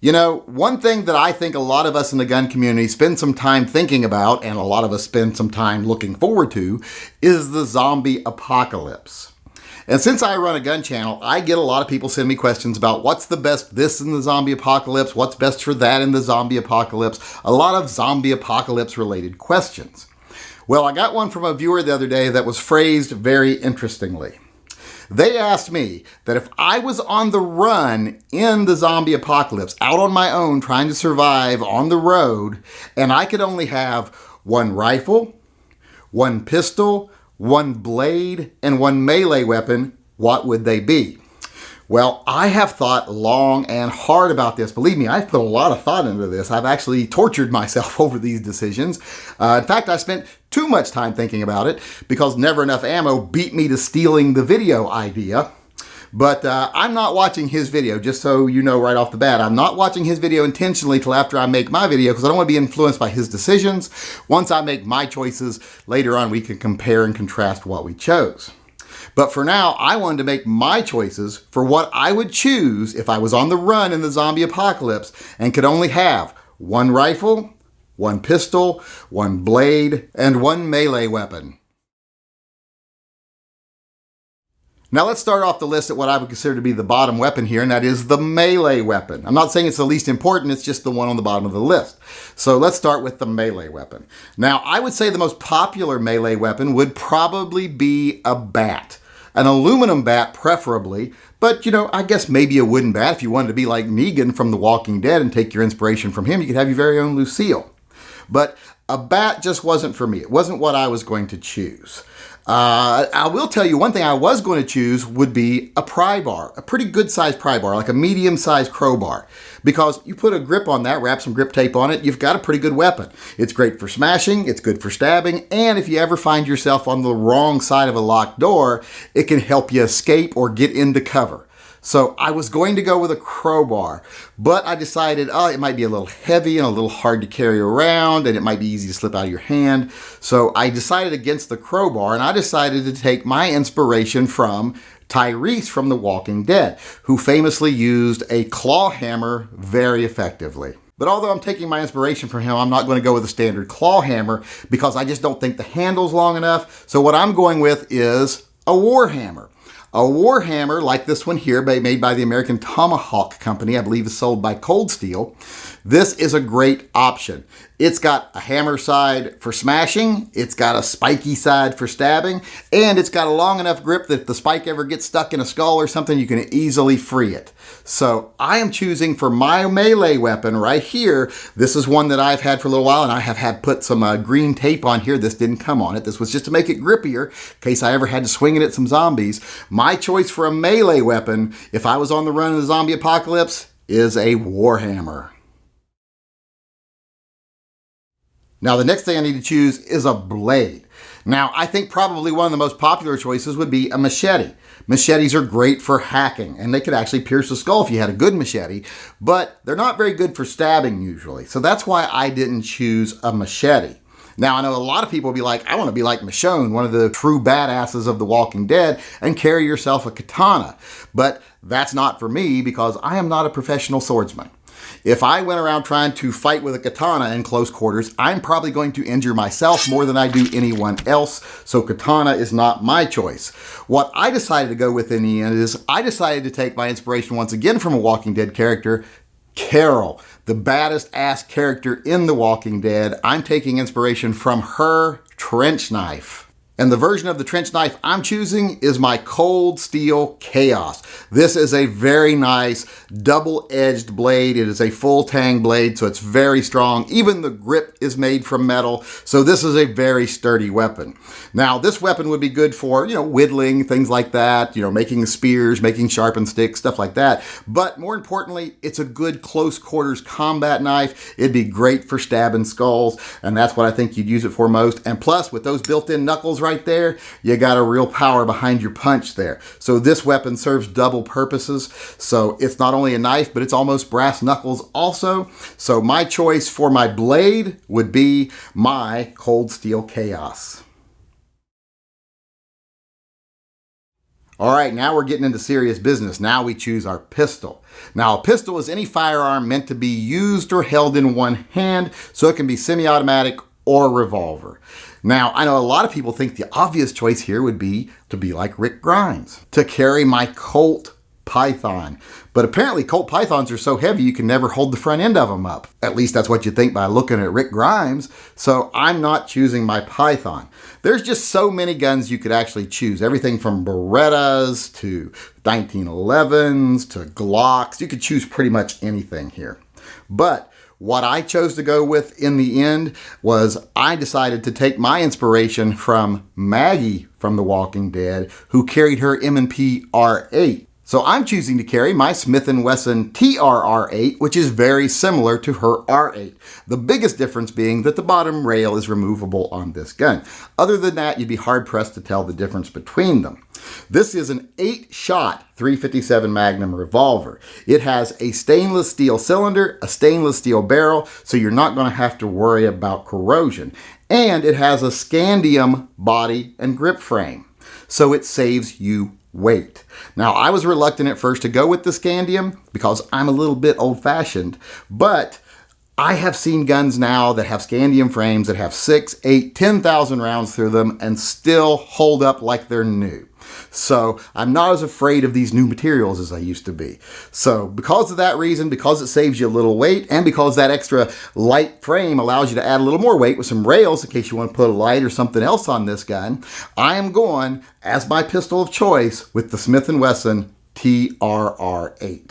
You know, one thing that I think a lot of us in the gun community spend some time thinking about, and a lot of us spend some time looking forward to, is the zombie apocalypse. And since I run a gun channel, I get a lot of people send me questions about what's the best this in the zombie apocalypse, what's best for that in the zombie apocalypse, a lot of zombie apocalypse related questions. Well, I got one from a viewer the other day that was phrased very interestingly. They asked me that if I was on the run in the zombie apocalypse, out on my own trying to survive on the road, and I could only have one rifle, one pistol, one blade, and one melee weapon, what would they be? Well, I have thought long and hard about this. Believe me, I've put a lot of thought into this. I've actually tortured myself over these decisions. In fact, I spent too much time thinking about it because Never Enough Ammo beat me to stealing the video idea. But I'm not watching his video, just so you know right off the bat. I'm not watching his video intentionally till after I make my video because I don't want to be influenced by his decisions. Once I make my choices, later on we can compare and contrast what we chose. But for now, I wanted to make my choices for what I would choose if I was on the run in the zombie apocalypse and could only have one rifle, one pistol, one blade, and one melee weapon. Now let's start off the list at what I would consider to be the bottom weapon here, and that is the melee weapon. I'm not saying it's the least important, it's just the one on the bottom of the list. So let's start with the melee weapon. Now, I would say the most popular melee weapon would probably be a bat. An aluminum bat preferably, but you know, I guess maybe a wooden bat. If you wanted to be like Negan from The Walking Dead and take your inspiration from him, you could have your very own Lucille. But a bat just wasn't for me. It wasn't what I was going to choose. I will tell you one thing I was going to choose would be a pry bar, a pretty good sized pry bar, like a medium sized crowbar, because you put a grip on that, wrap some grip tape on it, you've got a pretty good weapon. It's great for smashing, it's good for stabbing, and if you ever find yourself on the wrong side of a locked door, it can help you escape or get into cover. So I was going to go with a crowbar, but I decided, it might be a little heavy and a little hard to carry around, and it might be easy to slip out of your hand. So I decided against the crowbar, and I decided to take my inspiration from Tyrese from The Walking Dead, who famously used a claw hammer very effectively. But although I'm taking my inspiration from him, I'm not going to go with a standard claw hammer because I just don't think the handle's long enough. So what I'm going with is a war hammer. A war hammer like this one here, made by the American Tomahawk Company, I believe is sold by Cold Steel. This is a great option. It's got a hammer side for smashing, it's got a spiky side for stabbing, and it's got a long enough grip that if the spike ever gets stuck in a skull or something, you can easily free it. So I am choosing for my melee weapon right here. This is one that I've had for a little while, and I have had put some green tape on here. This didn't come on it. This was just to make it grippier in case I ever had to swing it at some zombies. My choice for a melee weapon, if I was on the run in the zombie apocalypse, is a warhammer. Now, the next thing I need to choose is a blade. Now, I think probably one of the most popular choices would be a machete. Machetes are great for hacking, and they could actually pierce the skull if you had a good machete, but they're not very good for stabbing usually. So that's why I didn't choose a machete. Now, I know a lot of people will be like, I want to be like Michonne, one of the true badasses of The Walking Dead, and carry yourself a katana. But that's not for me because I am not a professional swordsman. If I went around trying to fight with a katana in close quarters, I'm probably going to injure myself more than I do anyone else, so katana is not my choice. What I decided to go with in the end is I decided to take my inspiration once again from a Walking Dead character, Carol, the baddest ass character in The Walking Dead. I'm taking inspiration from her trench knife. And the version of the trench knife I'm choosing is my Cold Steel Chaos. This is a very nice double-edged blade. It is a full tang blade, so it's very strong. Even the grip is made from metal, so this is a very sturdy weapon. Now, this weapon would be good for, whittling, things like that, making spears, making sharpened sticks, stuff like that. But more importantly, it's a good close quarters combat knife. It'd be great for stabbing skulls, and that's what I think you'd use it for most. And plus, with those built-in knuckles right there, you got a real power behind your punch there. So this weapon serves double purposes. So it's not only a knife, but it's almost brass knuckles also. So my choice for my blade would be my Cold Steel Chaos. All right, now we're getting into serious business. Now we choose our pistol. Now, a pistol is any firearm meant to be used or held in one hand, so it can be semi-automatic or revolver. Now, I know a lot of people think the obvious choice here would be to be like Rick Grimes, to carry my Colt Python. But apparently Colt Pythons are so heavy you can never hold the front end of them up. At least that's what you think by looking at Rick Grimes. So I'm not choosing my Python. There's just so many guns you could actually choose. Everything from Berettas to 1911s to Glocks. You could choose pretty much anything here. But what I chose to go with in the end was I decided to take my inspiration from Maggie from The Walking Dead, who carried her M&P R8. So I'm choosing to carry my Smith & Wesson TRR8, which is very similar to her R8. The biggest difference being that the bottom rail is removable on this gun. Other than that, you'd be hard-pressed to tell the difference between them. This is an 8-shot 357 Magnum revolver. It has a stainless steel cylinder, a stainless steel barrel, so you're not going to have to worry about corrosion. And it has a scandium body and grip frame, so it saves you weight. Now, I was reluctant at first to go with the scandium because I'm a little bit old-fashioned, but I have seen guns now that have scandium frames that have 6, 8, 10,000 rounds through them and still hold up like they're new. So I'm not as afraid of these new materials as I used to be. So because of that reason, because it saves you a little weight, and because that extra light frame allows you to add a little more weight with some rails in case you want to put a light or something else on this gun, I am going as my pistol of choice with the Smith & Wesson TRR8.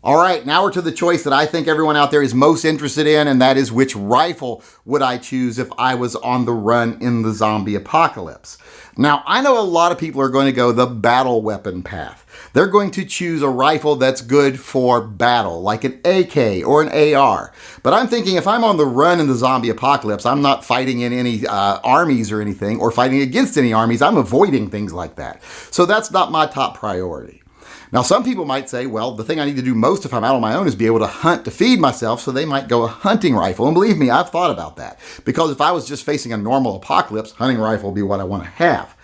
All right, now we're to the choice that I think everyone out there is most interested in, and that is which rifle would I choose if I was on the run in the zombie apocalypse. Now, I know a lot of people are going to go the battle weapon path. They're going to choose a rifle that's good for battle, like an AK or an AR. But I'm thinking if I'm on the run in the zombie apocalypse, I'm not fighting in any armies or anything, or fighting against any armies. I'm avoiding things like that. So that's not my top priority. Now, some people might say, well, the thing I need to do most if I'm out on my own is be able to hunt to feed myself, so they might go a hunting rifle. And believe me, I've thought about that. Because if I was just facing a normal apocalypse, hunting rifle would be what I want to have.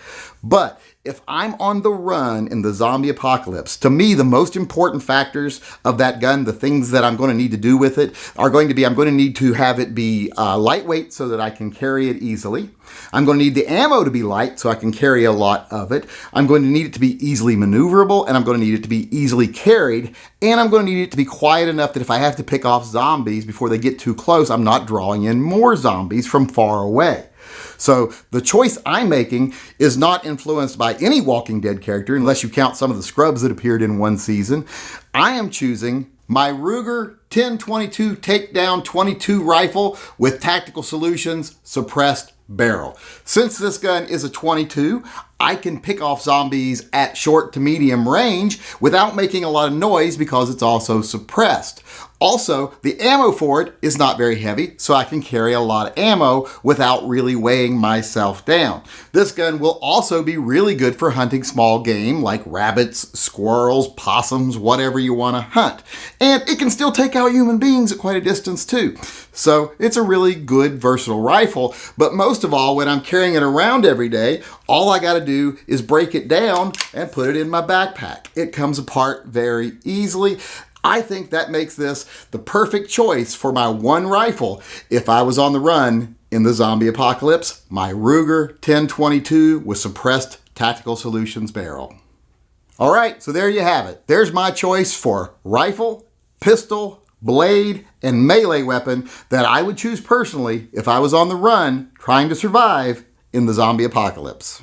But if I'm on the run in the zombie apocalypse, to me, the most important factors of that gun, the things that I'm going to need to do with it, are going to be, I'm going to need to have it be lightweight so that I can carry it easily. I'm going to need the ammo to be light so I can carry a lot of it. I'm going to need it to be easily maneuverable, and I'm going to need it to be easily carried. And I'm going to need it to be quiet enough that if I have to pick off zombies before they get too close, I'm not drawing in more zombies from far away. So the choice I'm making is not influenced by any Walking Dead character, unless you count some of the scrubs that appeared in one season. I am choosing my Ruger 10/22 Takedown 22 rifle with Tactical Solutions suppressed barrel. Since this gun is a 22, I can pick off zombies at short to medium range without making a lot of noise because it's also suppressed. Also, the ammo for it is not very heavy, so I can carry a lot of ammo without really weighing myself down. This gun will also be really good for hunting small game like rabbits, squirrels, possums, whatever you want to hunt. And it can still take out human beings at quite a distance too. So it's a really good, versatile rifle. But most of all, when I'm carrying it around every day, all I got to do is break it down and put it in my backpack. It comes apart very easily. I think that makes this the perfect choice for my one rifle if I was on the run in the zombie apocalypse, my Ruger 10/22 with suppressed Tactical Solutions barrel. All right, so there you have it. There's my choice for rifle, pistol, blade, and melee weapon that I would choose personally if I was on the run trying to survive in the zombie apocalypse.